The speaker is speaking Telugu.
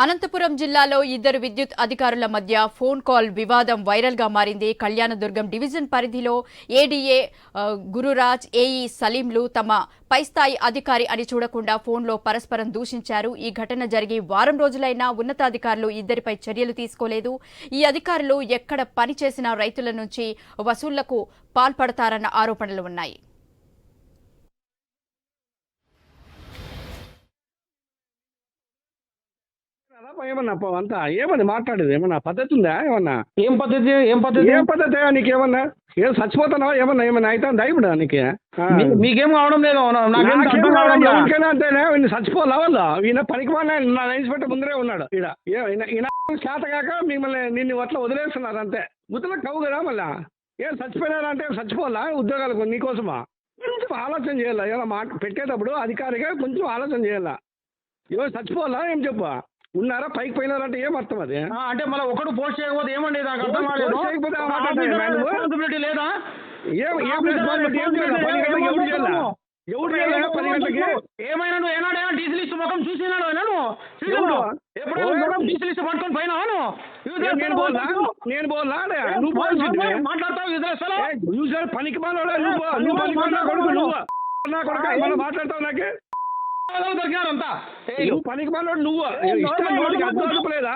అనంతపురం జిల్లాలో ఇద్దరు విద్యుత్ అధికారుల మధ్య ఫోన్ కాల్ వివాదం వైరల్ గా మారింది. కళ్యాణదుర్గం డివిజన్ పరిధిలో ఏడీఏ గురురాజ్, ఏఈ సలీంలు తమ పైస్థాయి అధికారి అని చూడకుండా ఫోన్లో పరస్పరం దూషించారు. ఈ ఘటన జరిగి వారం రోజులైనా ఉన్నతాధికారులు ఇద్దరిపై చర్యలు తీసుకోలేదు. ఈ అధికారులు ఎక్కడ పనిచేసినా రైతుల నుంచి వసూళ్లకు పాల్పడతారన్న ఆరోపణలు ఉన్నాయి. ఏమన్నా అంతా ఏమని మాట్లాడేది? ఏమన్నా పద్ధతి ఉందా? ఏమన్నా ఏం పద్ధతి నీకేమన్నా ఏం చచ్చిపోతున్నావా? ఏమన్నా అయితే దైవుడా నీకు? మీకేం కావడం లేదు. ఎవరికైనా అంతేనా? చచ్చిపోలే వాళ్ళు. ఈయన పనికి నా ఇన్స్పెక్టర్ ముందరే ఉన్నాడు. ఈయన చేత కాక మిమ్మల్ని నిన్ను అట్లా వదిలేస్తున్నారు అంతే. గుర్తులకు కవు కదా మళ్ళా. ఏం చచ్చిపోయినారంటే చచ్చిపోలా ఉద్యోగాలకు నీకోసమా? కొంచెం ఆలోచన చేయాలా. ఏమైనా మాట పెట్టేటప్పుడు అధికారిగా కొంచెం ఆలోచన చేయాలా. ఏమో చచ్చిపోవాలా ఏం చెప్పు? ఉన్నారా పైకి పోయినారంటే ఏం అర్థం? అది అంటే మళ్ళీ ఒకడు పోస్ట్ చేయకపోతే ఏమండి? నాకు అర్థం కాలేదు. రెస్పాన్సిబిలిటీ లేదా? ఏమైనా నువ్వు ఏనాడైనా డీజిల్ ఇస్తూ ముఖం చూసినాడు? ఎప్పుడైనా డీజిల్ ఇస్తూ పట్టుకొని పోయినావా నువ్వు? నేను పోలా నువ్వు మాట్లాడతావు పనికి మాట్లాడతావు నాకే దొరికినారంతా పనికి మాట్లాడు. నువ్వు ఇష్టం లేదా?